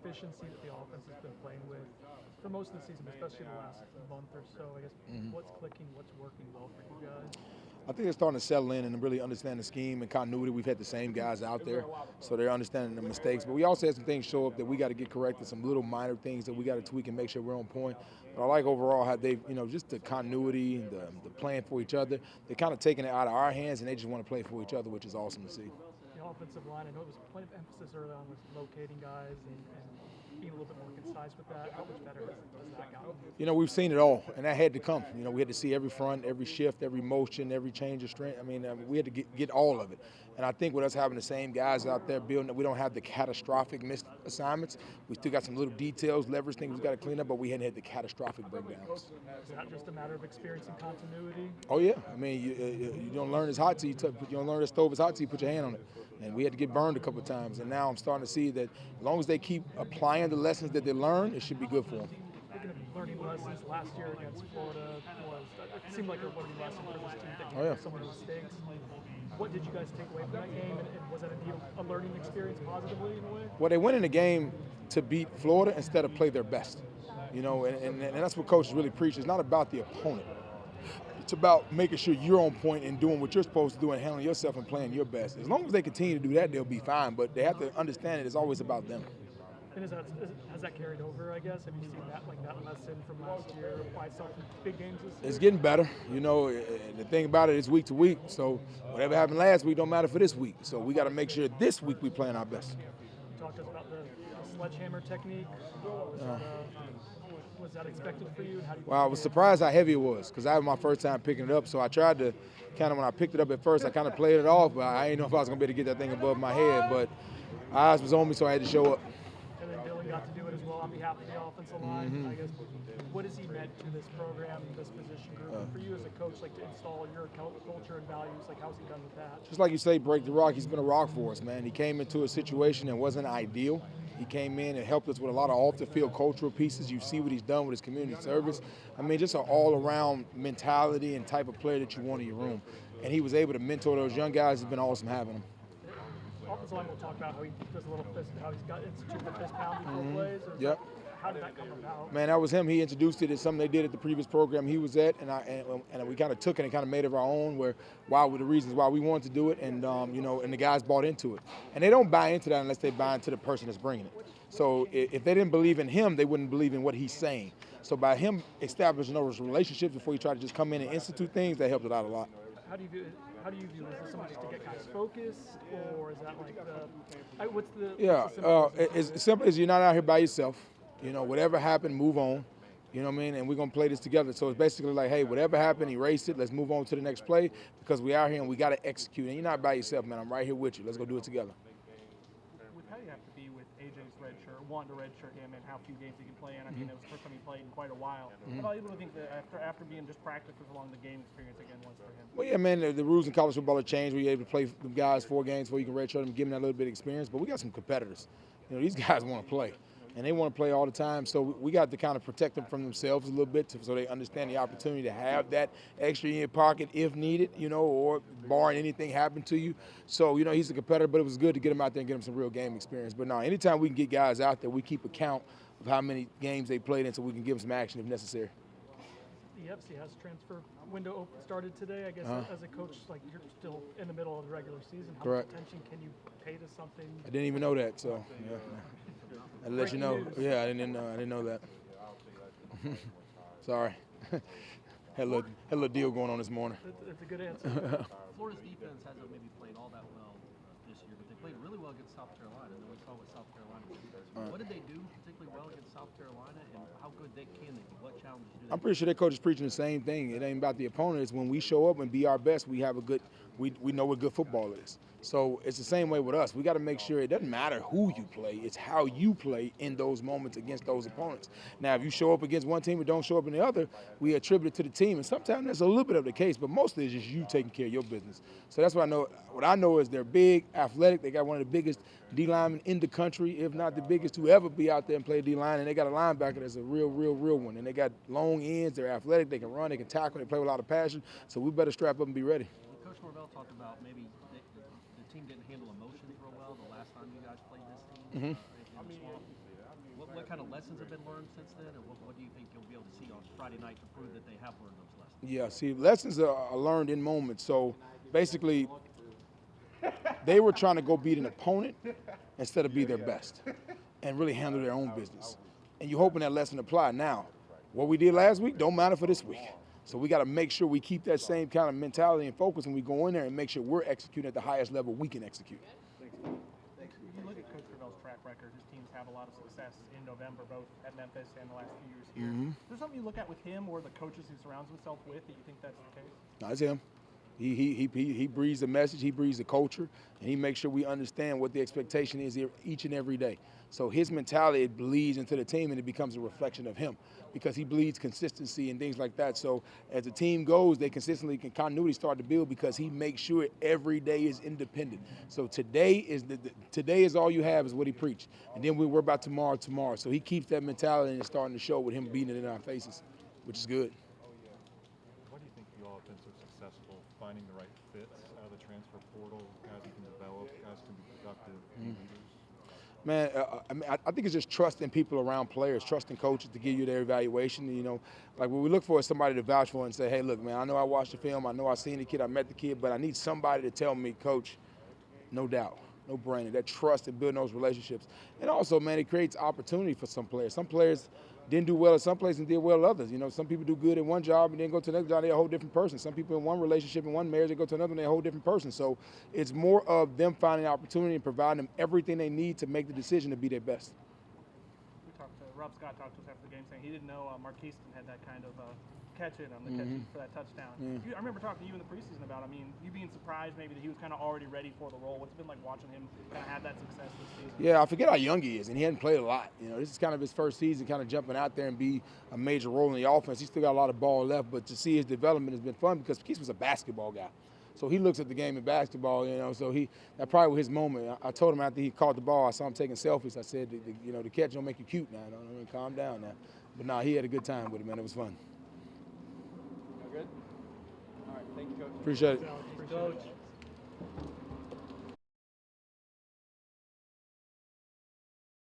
efficiency that the offense has been playing with for most of the season, especially the last month or so. I guess what's clicking, what's working well for you guys? I think they're starting to settle in and really understand the scheme and continuity. We've had the same guys out there, so they're understanding the mistakes. But we also had some things show up that we got to get corrected, some little minor things that we got to tweak and make sure we're on point. But I like overall how they've, just the continuity, the playing for each other. They're kind of taking it out of our hands, and they just want to play for each other, which is awesome to see. The offensive line, I know it was plenty of emphasis early on with locating guys and being a little bit more concise with that. How much better has that gotten? We've seen it all, and that had to come. We had to see every front, every shift, every motion, every change of strength. We had to get all of it. And I think with us having the same guys out there building, we don't have the catastrophic missed assignments. We still got some little details, leverage things we got to clean up, but we hadn't had the catastrophic breakdowns. Is that just a matter of experience and continuity? Oh yeah, you don't learn it's hot till you don't learn the stove is hot till you put your hand on it. And we had to get burned a couple of times, and now I'm starting to see that as long as they keep applying the lessons that they learn, it should be good for them. Speaking of learning lessons, last year against Florida it seemed like a learning lesson for this team that you some of the mistakes. What did you guys take away from that game, and was that a learning experience positively in a way? Well, they went in the game to beat Florida instead of play their best, and that's what coaches really preach. It's not about the opponent. It's about making sure you're on point and doing what you're supposed to do and handling yourself and playing your best. As long as they continue to do that, they'll be fine, but they have to understand it. It's always about them. And has that carried over, I guess? Have you seen that lesson from last year apply itself in big games this year? It's getting better. The thing about it is week to week, so whatever happened last week don't matter for this week. So we got to make sure this week we playing our best. You talked to us about the sledgehammer technique. Was that expected for you? Well, I was surprised how heavy it was because I was my first time picking it up, so I tried to when I picked it up at first, I kind of played it off, but I didn't know if I was going to be able to get that thing above my head, but eyes was on me, so I had to show up. And then Dillan got to do it as well on behalf of the offensive line. I guess, what has he meant to this program, this position group, and for you as a coach, to install your culture and values, how's he done with that? Just like you say, break the rock, he's been a rock for us, man. He came into a situation that wasn't ideal. He came in and helped us with a lot of off-the-field cultural pieces. You see what he's done with his community service. Just an all-around mentality and type of player that you want in your room. And he was able to mentor those young guys. It's been awesome having him. Offensive line, we'll talk about how he does a little fist, how he's got instituted the fist pound before plays. Yep. How did that come about? Man, that was him. He introduced it as something they did at the previous program he was at, and we kind of took it and kind of made it our own. Were the reasons why we wanted to do it, and and the guys bought into it. And they don't buy into that unless they buy into the person that's bringing it. So if they didn't believe in him, they wouldn't believe in what he's saying. So by him establishing those relationships before he tried to just come in and institute things, that helped it out a lot. How do you view it? Is this something just to get guys focused, or is that what's the as simple as you're not out here by yourself. Whatever happened, move on. And we're going to play this together. So it's basically like, hey, whatever happened, erase it. Let's move on to the next play because we out here and we got to execute. And you're not by yourself, man. I'm right here with you. Let's go do it together. With how you have to be with AJ's red shirt, wanting to redshirt him and how few games he can play in. It was the first time he played in quite a while. How able to think that after being just practices along the game experience again once for him? Well, yeah, man, the rules in college football have changed. We're able to play the guys 4 games before you can redshirt them, give them that little bit of experience. But we got some competitors. These guys want to play. And they want to play all the time, so we got to kind of protect them from themselves a little bit so they understand the opportunity to have that extra in your pocket if needed, or barring anything happen to you. So, he's a competitor, but it was good to get him out there and get him some real game experience. But no, anytime we can get guys out there, we keep account of how many games they played in so we can give them some action if necessary. The FC has transfer window started today. I guess as a coach, you're still in the middle of the regular season. How much attention can you pay to something? I didn't even know that, so yeah. I'll let you know. Yeah, I didn't know that. Sorry. Had a little deal going on this morning. That's a good answer. Florida's defense hasn't maybe played all that well this year, but they played really well against South Carolina, and then we saw what South Carolina did. What did they do particularly well against South Carolina, and how good can they be? What challenges do they I'm pretty sure their coach is preaching the same thing. It ain't about the opponent. It's when we show up and be our best, we know what good football is. So it's the same way with us. We got to make sure it doesn't matter who you play. It's how you play in those moments against those opponents. Now, if you show up against one team and don't show up in the other, we attribute it to the team. And sometimes that's a little bit of the case, but mostly it's just you taking care of your business. So that's what I know. What I know is they're big, athletic. They got one of the biggest D linemen in the country, if not the biggest to ever be out there and play D line. And they got a linebacker that's a real one. And they got long ends. They're athletic. They can run. They can tackle. They play with a lot of passion. So we better strap up and be ready. Coach Norvell talked about maybe the team didn't handle emotions real well the last time you guys played this team. what kind of lessons have been learned since then, and what do you think you'll be able to see on Friday night to prove that they have learned those lessons? Yeah, see, lessons are learned in moments. So basically, they were trying to go beat an opponent instead of be their best and really handle their own business. And you're hoping that lesson apply. Now, what we did last week don't matter for this week. So we got to make sure we keep that same kind of mentality and focus when we go in there and make sure we're executing at the highest level we can execute. You look at Coach Gravel's track record. His teams have a lot of success in November, both at Memphis and the last few years here. Is there something you look at with him or the coaches he surrounds himself with that you think that's the case? No, it's him. He breathes the message, he breathes the culture, and he makes sure we understand what the expectation is each and every day. So his mentality, it bleeds into the team, and it becomes a reflection of him because he bleeds consistency and things like that. So as the team goes, they consistently can continuity start to build because he makes sure every day is independent. So today is all you have is what he preached, and then we worry about tomorrow. So he keeps that mentality, and it's starting to show with him beating it in our faces, which is good. Why do you think you all have been so successful finding the right fits out of the transfer portal, guys who can develop, guys who can be productive leaders? Man, I think it's just trusting people around players, trusting coaches to give you their evaluation. You know, like what we look for is somebody to vouch for and say, hey, look, man, I know I watched the film, I know I seen the kid, I met the kid, but I need somebody to tell me, Coach, no doubt, no brainer. That trust and building those relationships. And also, man, it creates opportunity for some players. Some players didn't do well at some places and did well at others. You know, some people do good at one job and then go to the next job, they're a whole different person. Some people in one relationship, in one marriage, they go to another and they're a whole different person. So it's more of them finding opportunity and providing them everything they need to make the decision to be their best. We talked to Rob Scott talked to us after the game saying he didn't know Marquiston had that kind of catch in on the catch for that touchdown. I remember talking to you in the preseason about, you being surprised maybe that he was kind of already ready for the role. What's it been like watching him kind of have that success this season? Yeah, I forget how young he is, and he hadn't played a lot. You know, this is kind of his first season, kind of jumping out there and be a major role in the offense. He's still got a lot of ball left, but to see his development has been fun because Keith was a basketball guy. So he looks at the game in basketball, you know, so that probably was his moment. I told him after he caught the ball, I saw him taking selfies. I said, the catch don't make you cute now. Calm down now. But nah, he had a good time with it, man. It was fun. Good? All right, thank you, Coach. Appreciate it. Coach.